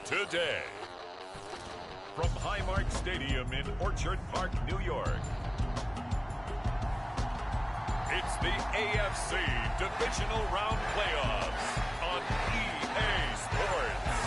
today. From Highmark Stadium in Orchard Park, New York, it's the AFC Divisional Round Playoffs on EA Sports.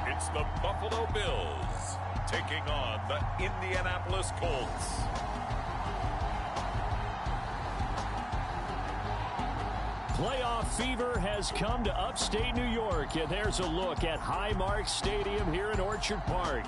It's the Buffalo Bills taking on the Indianapolis Colts. Playoff fever has come to upstate New York, and there's a look at Highmark Stadium here in Orchard Park.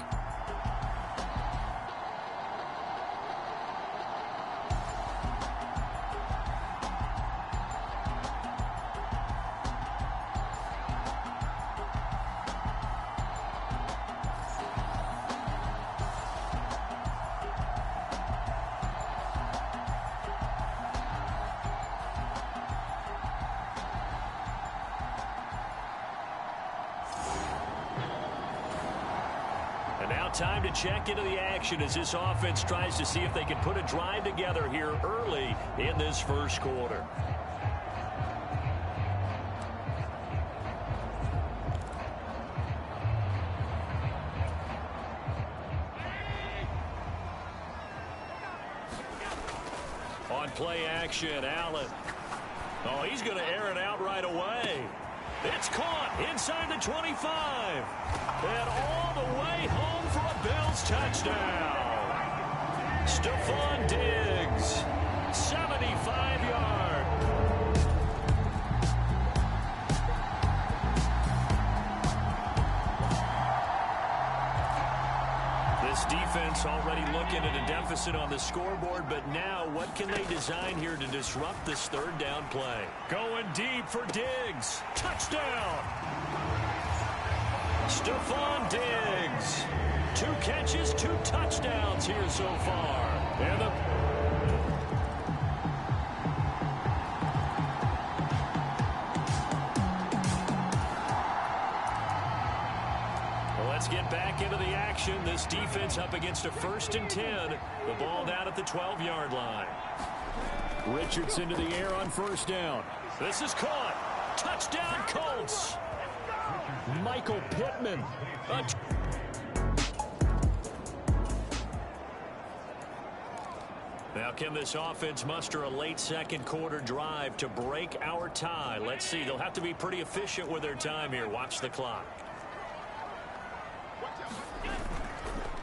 And now time to check into the action as this offense tries to see if they can put a drive together here early in this first quarter. On play action, Allen. Oh, he's going to air it out right away. It's caught inside the 25. And all the way home for a Bills touchdown. Stephon Diggs, 75-yard. This defense already looking at a deficit on the scoreboard, but now what can they design here to disrupt this third down play? Going deep for Diggs. Touchdown. Stephon Diggs. 2 catches, 2 touchdowns here so far. And let's get back into the action. This defense up against a 1st and 10. The ball down at the 12-yard line. Richardson to the air on 1st down. This is caught. Touchdown, Colts. Michael Pittman. Now, can this offense muster a late second quarter drive to break our tie? Let's see. They'll have to be pretty efficient with their time here. Watch the clock.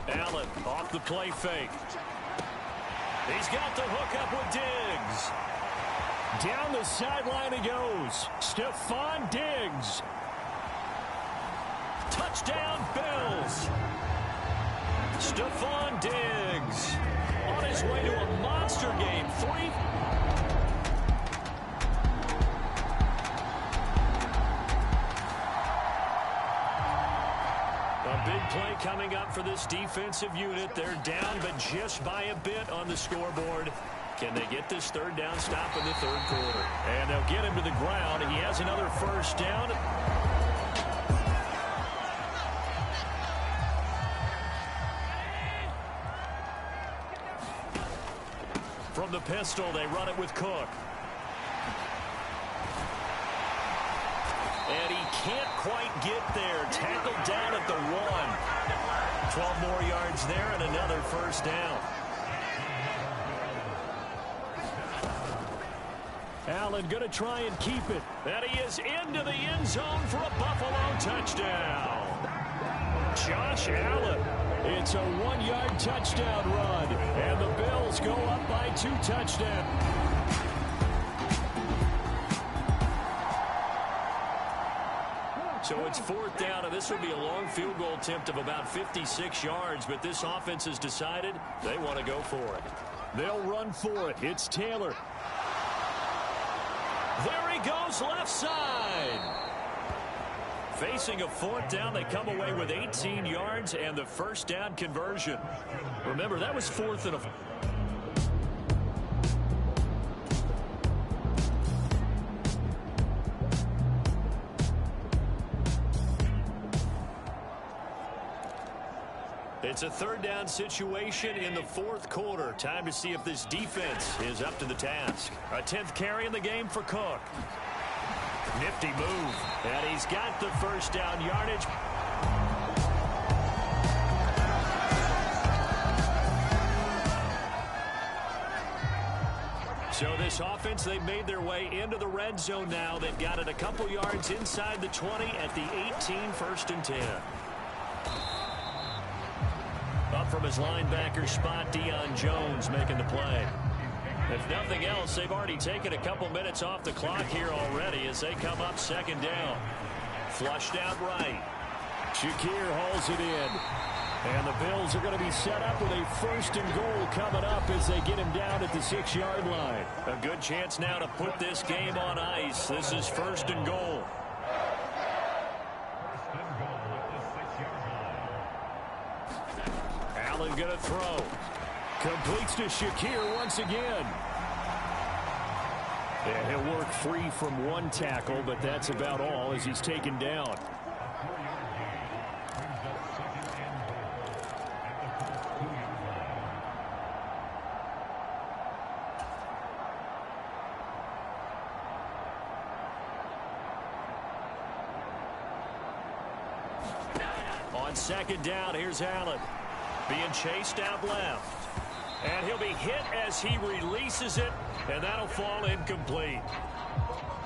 Allen off the play fake. He's got the hook up with Diggs. Down the sideline he goes. Stephon Diggs. Touchdown, Bills. Stephon Diggs on his way to a monster game. A big play coming up for this defensive unit. They're down, but just by a bit on the scoreboard. Can they get this third down stop in the third quarter? And they'll get him to the ground. He has another 1st down. From the pistol, they run it with Cook. And he can't quite get there. Tackled down at the 1. 12 more yards there and another 1st down. Allen going to try and keep it. And he is into the end zone for a Buffalo touchdown. Josh Allen. It's a 1-yard touchdown run. And the Bills go up by 2 touchdowns. So it's 4th down, and this will be a long field goal attempt of about 56 yards, but this offense has decided they want to go for it. They'll run for it. It's Taylor. There he goes, left side. Facing a 4th down, they come away with 18 yards and the 1st down conversion. Remember, that was 4th and a... It's a third down situation in the fourth quarter. Time to see if this defense is up to the task. A 10th carry in the game for Cook. Nifty move. And he's got the first down yardage. So this offense, they've made their way into the red zone now. They've got it a couple yards inside the 20 at the 18, 1st and 10. Up from his linebacker spot, Deion Jones making the play. If nothing else, they've already taken a couple minutes off the clock here already as they come up 2nd down. Flushed out right. Shakir hauls it in. And the Bills are going to be set up with a 1st and goal coming up as they get him down at the 6-yard line. A good chance now to put this game on ice. This is 1st and goal. Allen going to throw. Completes to Shakir once again. And he'll work free from one tackle, but that's about all as he's taken down. On 2nd down, here's Allen. Being chased out left. And he'll be hit as he releases it, and that'll fall incomplete.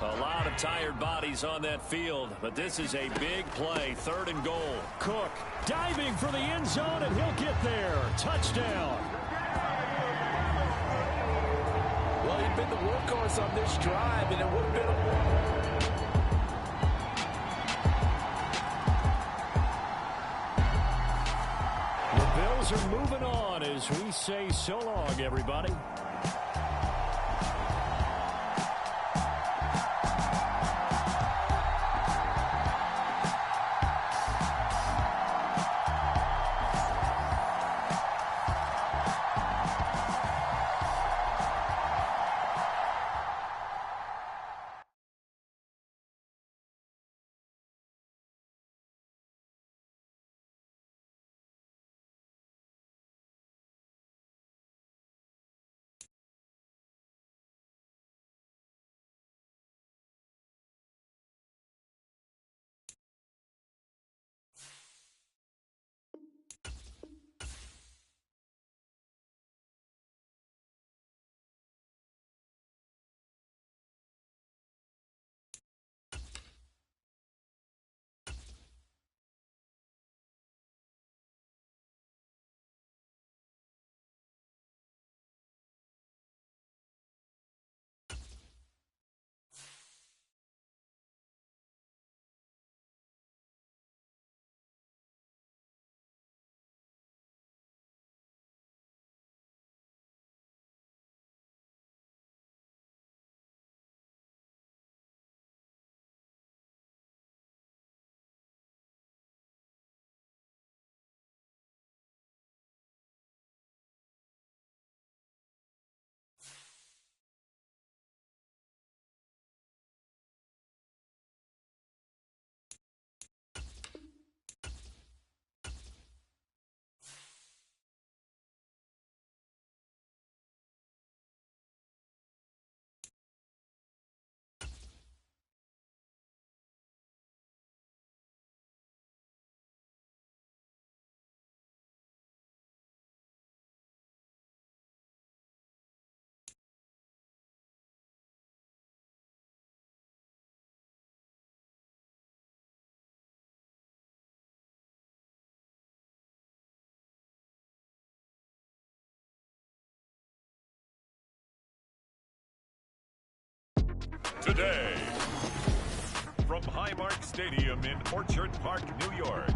A lot of tired bodies on that field, but this is a big play, 3rd and goal. Cook diving for the end zone, and he'll get there. Touchdown. Well, he'd been the workhorse on this drive, and it would have been a... Bills are moving on as we say so long, everybody. Today, from Highmark Stadium in Orchard Park, New York,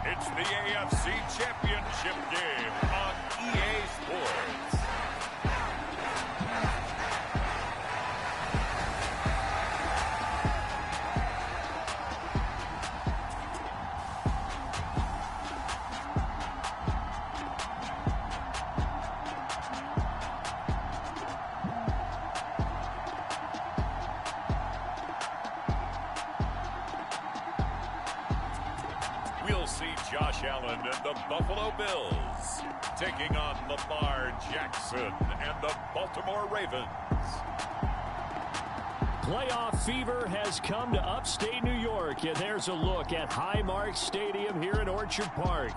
it's the AFC Championship game on EA Sports. We'll see Josh Allen and the Buffalo Bills taking on Lamar Jackson and the Baltimore Ravens. Playoff fever has come to upstate New York, and there's a look at Highmark Stadium here in Orchard Park.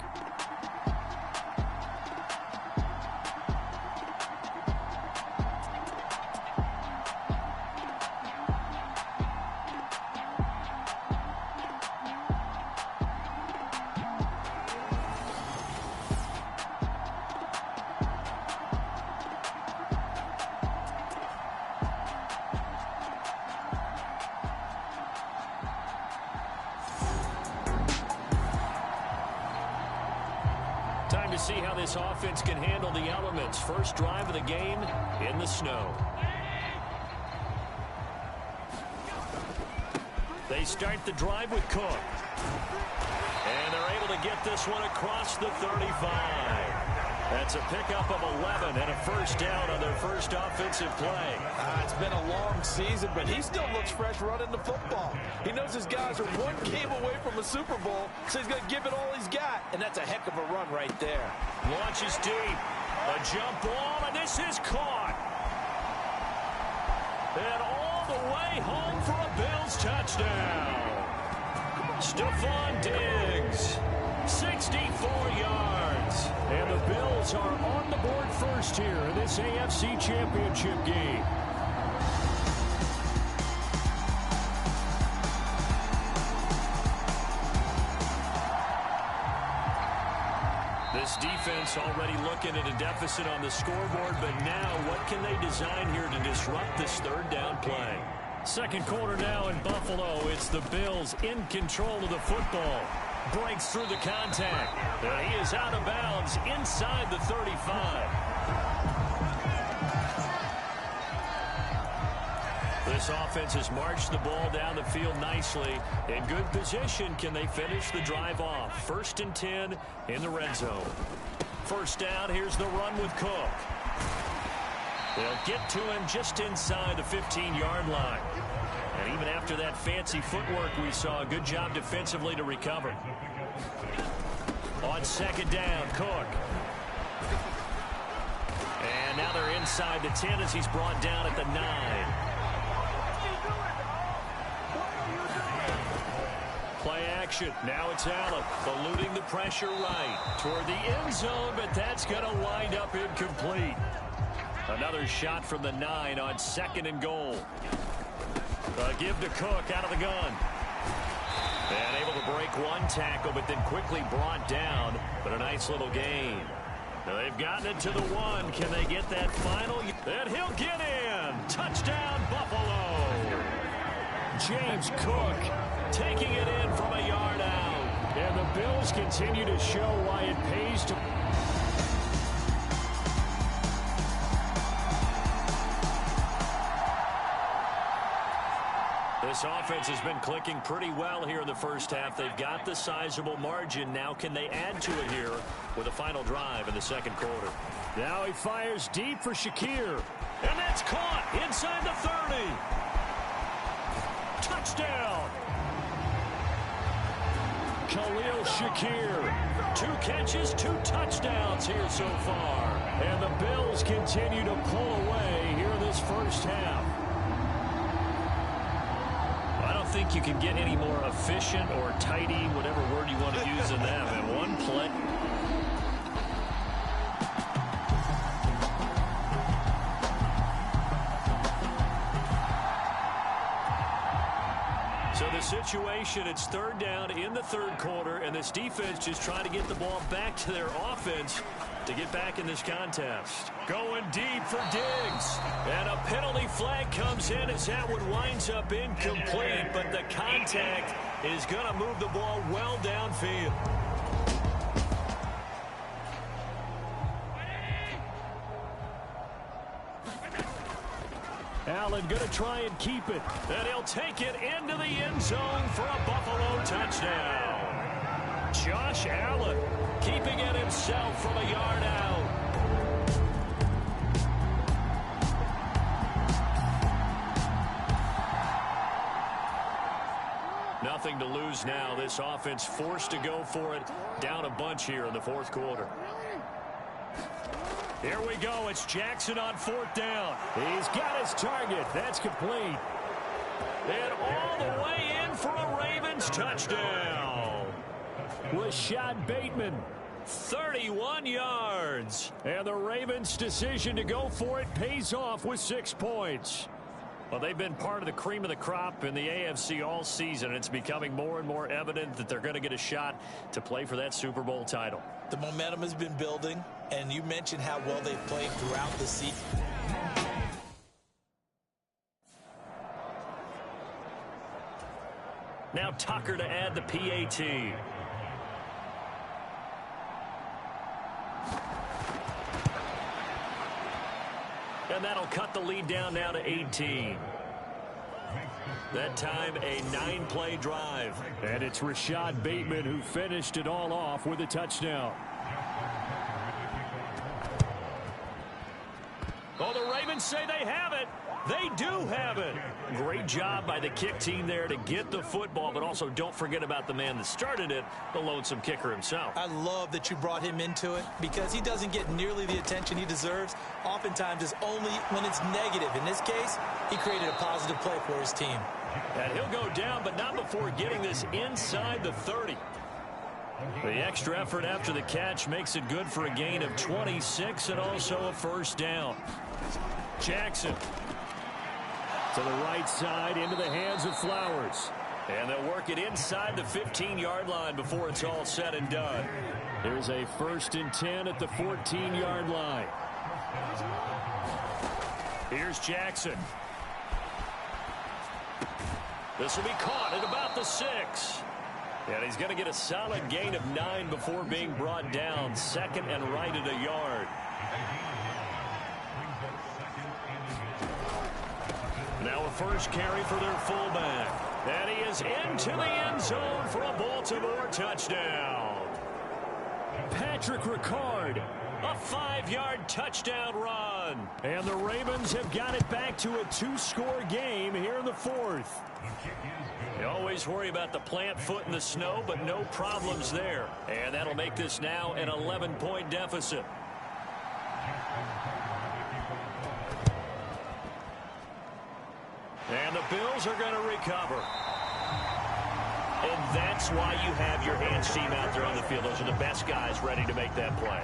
Time to see how this offense can handle the elements. First drive of the game in the snow. They start the drive with Cook. And they're able to get this one across the 35. That's a pickup of 11 and a first down on their first offensive play. It's been a long season, but he still looks fresh running the football. He knows his guys are one game away from a Super Bowl, so he's going to give it all he's got. And that's a heck of a run right there. Launches deep. A jump ball, and this is caught. And all the way home for a Bills touchdown. Stephon Diggs, 64 yards. And the Bills are on the board first here in this AFC Championship game. This defense already looking at a deficit on the scoreboard, but now what can they design here to disrupt this third down play? Second quarter now in Buffalo. It's the Bills in control of the football. Breaks through the contact. And he is out of bounds inside the 35. This offense has marched the ball down the field nicely. In good position, can they finish the drive off? 1st and 10 in the red zone. First down, here's the run with Cook. They'll get to him just inside the 15-yard line. And even after that fancy footwork we saw, a good job defensively to recover. On second down, Cook. And now they're inside the 10 as he's brought down at the 9. Play action. Now it's Allen eluding the pressure right toward the end zone, but that's going to wind up incomplete. Another shot from the 9 on 2nd and goal. Give to Cook out of the gun. And able to break one tackle, but then quickly brought down. But a nice little gain. Now they've gotten it to the 1. Can they get that final? And he'll get in. Touchdown, Buffalo. James Cook taking it in from a yard out. And the Bills continue to show why it pays to... This offense has been clicking pretty well here in the first half. They've got the sizable margin. Now can they add to it here with a final drive in the second quarter? Now he fires deep for Shakir. And that's caught inside the 30. Touchdown. Khalil Shakir. 2 catches, 2 touchdowns here so far. And the Bills continue to pull away here in this first half. I don't think you can get any more efficient or tidy, whatever word you want to use in them. And one play. So the situation, it's third down in the third quarter, and this defense just trying to get the ball back to their offense to get back in this contest. Going deep for Diggs. And a penalty flag comes in as that one winds up incomplete, but the contact is going to move the ball well downfield. Allen going to try and keep it. And he'll take it into the end zone for a Buffalo touchdown. Josh Allen keeping it himself from a yard out. Nothing to lose now. This offense forced to go for it, down a bunch here in the fourth quarter. Here we go. It's Jackson on fourth down. He's got his target. That's complete. And all the way in for a Ravens touchdown. Rashad Bateman. 31 yards. And the Ravens' decision to go for it pays off with 6 points. Well, they've been part of the cream of the crop in the AFC all season. It's becoming more and more evident that they're going to get a shot to play for that Super Bowl title. The momentum has been building, and you mentioned how well they've played throughout the season. Now Tucker to add the PAT. And that'll cut the lead down now to 18. That time a 9-play drive. And it's Rashad Bateman who finished it all off with a touchdown. Oh, the Ravens say they have it. They do have it. Great job by the kick team there to get the football, but also don't forget about the man that started it, the lonesome kicker himself. I love that you brought him into it because he doesn't get nearly the attention he deserves. Oftentimes it's only when it's negative. In this case, he created a positive play for his team. And he'll go down, but not before getting this inside the 30. The extra effort after the catch makes it good for a gain of 26 and also a first down. Jackson to the right side into the hands of Flowers. And they'll work it inside the 15-yard line before it's all said and done. There's a 1st and 10 at the 14-yard line. Here's Jackson. This will be caught at about the 6. And he's going to get a solid gain of 9 before being brought down. 2nd and right at a yard. Now a first carry for their fullback. And he is into the end zone for a Baltimore touchdown. Patrick Ricard. A 5-yard touchdown run. And the Ravens have got it back to a 2-score game here in the 4th. You always worry about the plant foot in the snow, but no problems there. And that'll make this now an 11-point deficit. And the Bills are going to recover. And that's why you have your hands team out there on the field. Those are the best guys ready to make that play.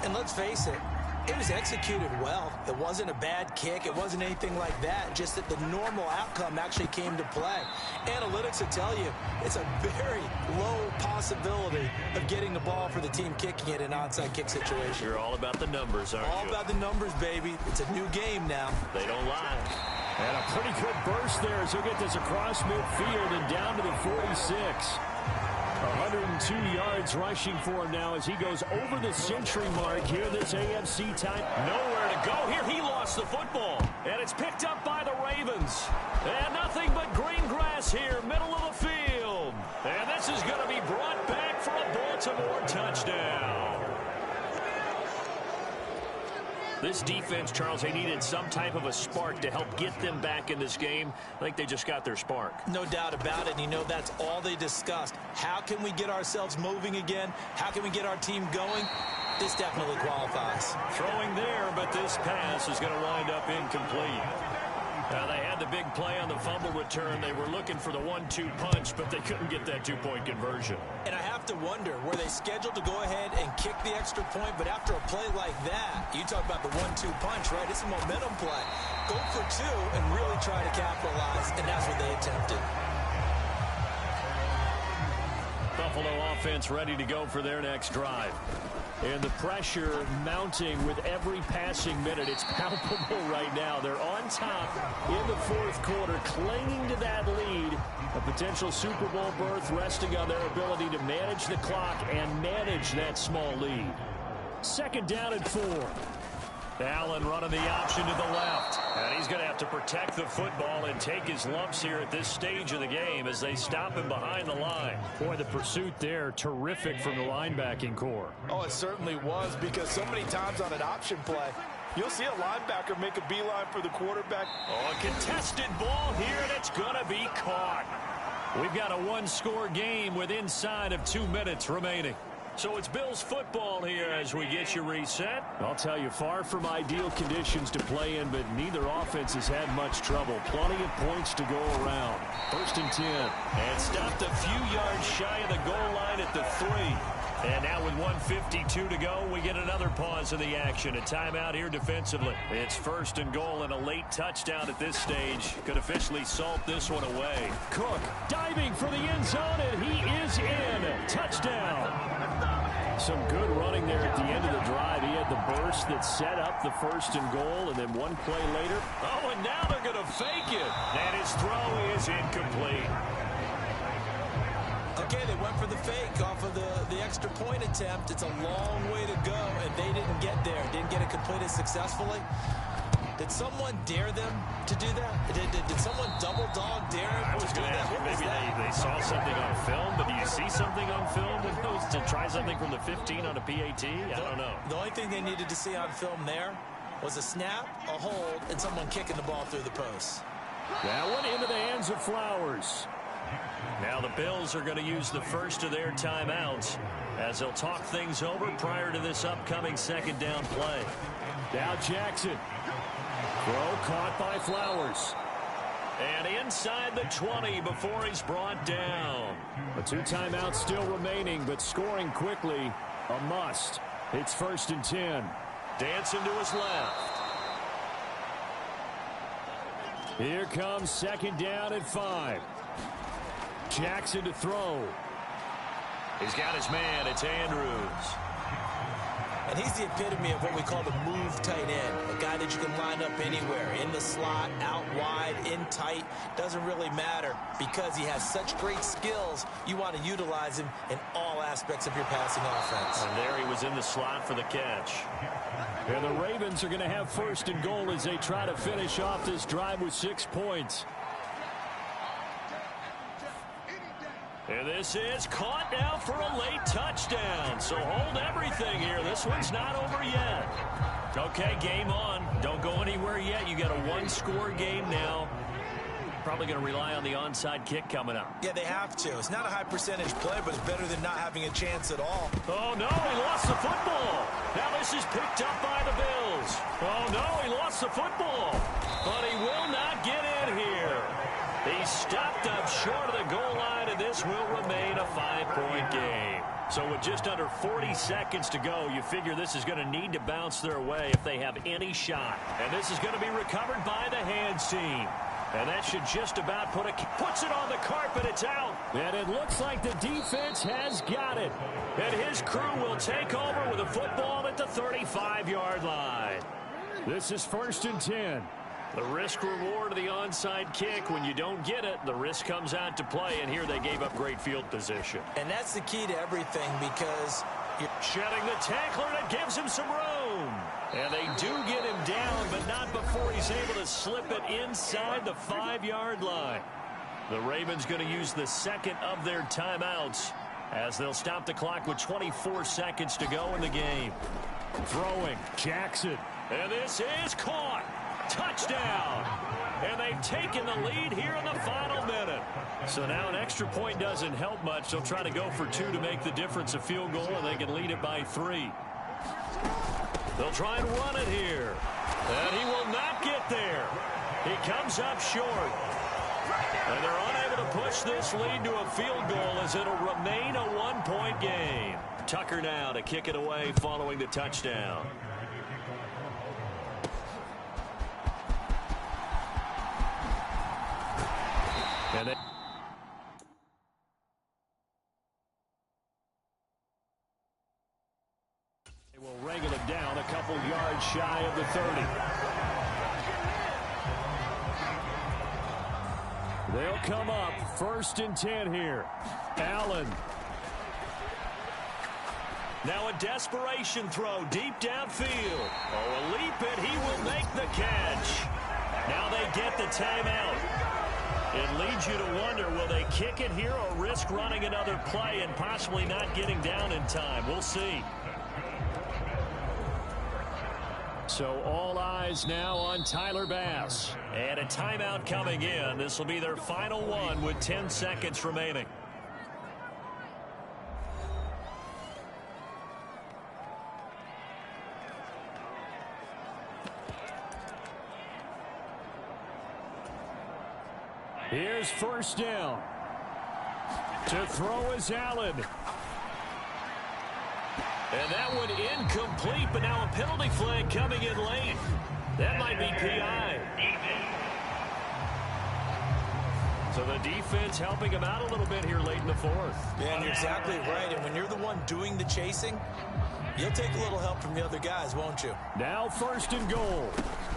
And let's face it, it was executed well. It wasn't a bad kick. It wasn't anything like that. Just that the normal outcome actually came to play. Analytics will tell you it's a very low possibility of getting the ball for the team kicking it in an onside kick situation. You're all about the numbers, aren't you? All about the numbers, baby. It's a new game now. They don't lie. And a pretty good burst there as he'll get this across midfield and down to the 46. 102 yards rushing for him now as he goes over the century mark here this AFC time. Nowhere to go here. He lost the football. And it's picked up by the Ravens. And nothing but green grass here, middle of the field. And this is going to be brought back for a Baltimore touchdown. This defense, Charles, they needed some type of a spark to help get them back in this game. I think they just got their spark. No doubt about it. And you know, that's all they discussed. How can we get ourselves moving again? How can we get our team going? This definitely qualifies. Throwing there, but this pass is going to wind up incomplete. Now, they had the big play on the fumble return. They were looking for the 1-2 punch, but they couldn't get that 2-point conversion. And I have to wonder, were they scheduled to go ahead and kick the extra point? But after a play like that, you talk about the 1-2 punch, right? It's a momentum play. Go for 2 and really try to capitalize, and that's what they attempted. Buffalo offense ready to go for their next drive. And the pressure mounting with every passing minute. It's palpable right now. They're on top in the 4th quarter, clinging to that lead. A potential Super Bowl berth resting on their ability to manage the clock and manage that small lead. 2nd down and 4. Allen running the option to the left. And he's going to have to protect the football and take his lumps here at this stage of the game as they stop him behind the line. Boy, the pursuit there, terrific from the linebacking core. Oh, it certainly was, because so many times on an option play, you'll see a linebacker make a beeline for the quarterback. Oh, a contested ball here, and it's going to be caught. We've got a one-score game with inside of 2 minutes remaining. So it's Bills football here as we get you reset. I'll tell you, far from ideal conditions to play in, but neither offense has had much trouble. Plenty of points to go around. 1st and 10. And stopped a few yards shy of the goal line at the 3. And now with 1:52 to go, we get another pause in the action. A timeout here defensively. It's 1st and goal and a late touchdown at this stage. Could officially salt this one away. Cook diving for the end zone, and he is in. Touchdown. Some good running there at the end of the drive. He had the burst that set up the 1st and goal, and then one play later. Oh, and now they're going to fake it. And his throw is incomplete. Okay, they went for the fake off of the extra point attempt. It's a long way to go, and they didn't get there. Didn't get it completed successfully. Did someone dare them to do that? Did someone double dog dare them I was going to ask, maybe they saw something on film, but do you see something on film to try something from the 15 on a PAT? I don't know. The only thing they needed to see on film there was a snap, a hold, and someone kicking the ball through the post. That one into the hands of Flowers. Now the Bills are going to use the first of their timeouts as they'll talk things over prior to this upcoming 2nd down play. Now Jackson. Throw caught by Flowers. And inside the 20 before he's brought down. A 2 timeouts still remaining, but scoring quickly, a must. It's 1st and 10. Dancing to his left. Here comes 2nd down at 5. Jackson to throw. He's got his man. It's Andrews. And he's the epitome of what we call the move tight end. A guy that you can line up anywhere. In the slot, out wide, in tight. Doesn't really matter because he has such great skills. You want to utilize him in all aspects of your passing offense. And there he was in the slot for the catch. And the Ravens are going to have 1st and goal as they try to finish off this drive with 6 points. And this is caught now for a late touchdown. So hold everything here. This one's not over yet. Okay, game on. Don't go anywhere yet. You got a one-score game now. Probably going to rely on the onside kick coming up. Yeah, they have to. It's not a high percentage play, but it's better than not having a chance at all. Oh, no, he lost the football. Now this is picked up by the Bills. Oh, no, he lost the football. But he will not get in here. He stopped up short of the goal line, and this will remain a 5-point game. So with just under 40 seconds to go, you figure this is going to need to bounce their way if they have any shot. And this is going to be recovered by the hands team. And that should just about puts it on the carpet. It's out. And it looks like the defense has got it. And his crew will take over with a football at the 35-yard line. This is 1st and 10. The risk-reward of the onside kick. When you don't get it, the risk comes out to play, and here they gave up great field position. And that's the key to everything because you're shedding the tackler that gives him some room. And they do get him down, but not before he's able to slip it inside the 5-yard line. The Ravens going to use the 2nd of their timeouts as they'll stop the clock with 24 seconds to go in the game. Throwing, Jackson. And this is caught. Touchdown. And they've taken the lead here in the final minute. So now an extra point doesn't help much. They'll try to go for 2 to make the difference a field goal, and they can lead it by 3. They'll try and run it here. And he will not get there. He comes up short. And they're unable to push this lead to a field goal as it'll remain a 1-point game. Tucker now to kick it away following the touchdown. And they will wrangle it down a couple yards shy of the 30. They'll come up 1st and 10 here. Allen. Now a desperation throw deep downfield. Oh, a leap it. He will make the catch. Now they get the timeout. It leads you to wonder, will they kick it here or risk running another play and possibly not getting down in time? We'll see. So all eyes now on Tyler Bass. And a timeout coming in. This will be their final one with 10 seconds remaining. Here's first down. To throw is Allen. And that one incomplete, but now a penalty flag coming in late. That might be PI. So the defense helping him out a little bit here late in the fourth. Yeah, and you're exactly right. And when you're the one doing the chasing, you'll take a little help from the other guys, won't you? Now first and goal.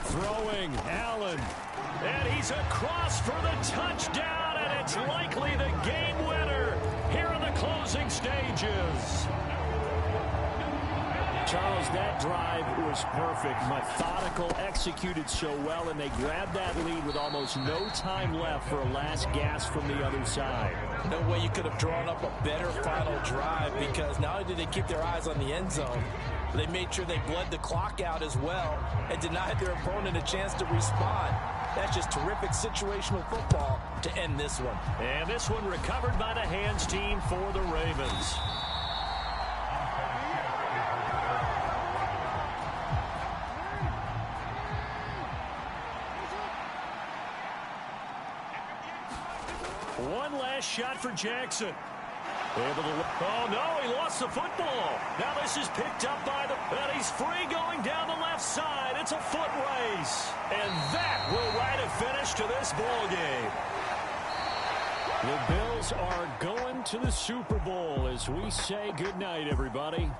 Throwing Allen. And he's across for the touchdown, and it's likely the game winner here in the closing stages. Charles, that drive was perfect. Methodical, executed so well, and they grabbed that lead with almost no time left for a last gasp from the other side. No way you could have drawn up a better final drive, because not only did they keep their eyes on the end zone, they made sure they bled the clock out as well and denied their opponent a chance to respond. That's just terrific situational football to end this one. And this one recovered by the hands team for the Ravens. One last shot for Jackson. Oh, no, he lost the football. Now this is picked up by and he's free going down the left side. It's a foot race. And that will write a finish to this ball game. The Bills are going to the Super Bowl as we say goodnight, everybody.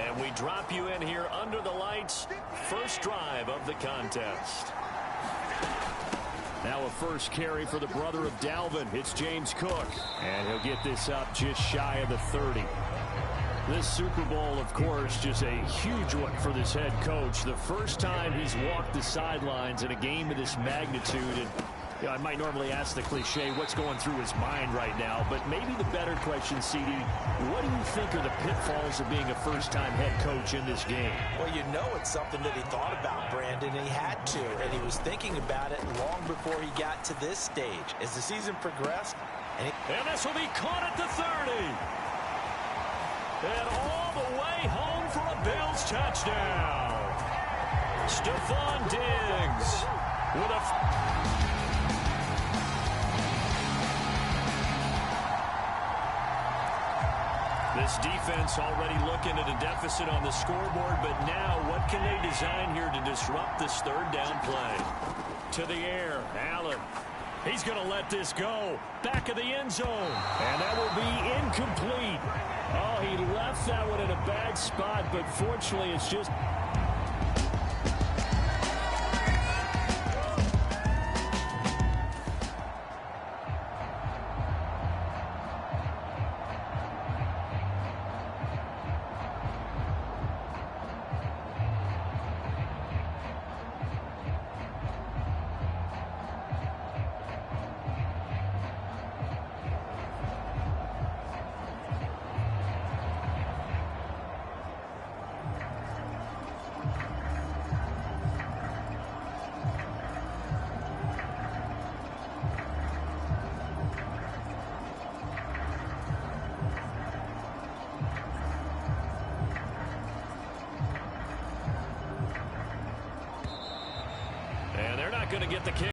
And we drop you in here under the lights. First drive of the contest. Now a first carry for the brother of Dalvin. It's James Cook. And he'll get this up just shy of the 30. This Super Bowl, of course, just a huge one for this head coach. The first time he's walked the sidelines in a game of this magnitude. And you know, I might normally ask the cliche, what's going through his mind right now? But maybe the better question, CD, what do you think are the pitfalls of being a first-time head coach in this game? Well, you know it's something that he thought about, Brandon. He had to, and he was thinking about it long before he got to this stage. As the season progressed, and this will be caught at the 30. And all the way home for a Bills touchdown. Stephon Diggs with a... This defense already looking at a deficit on the scoreboard, but now what can they design here to disrupt this third down play? To the air, Allen. He's going to let this go. Back of the end zone. And that will be incomplete. Oh, he left that one in a bad spot, but fortunately it's just... going to get the kick.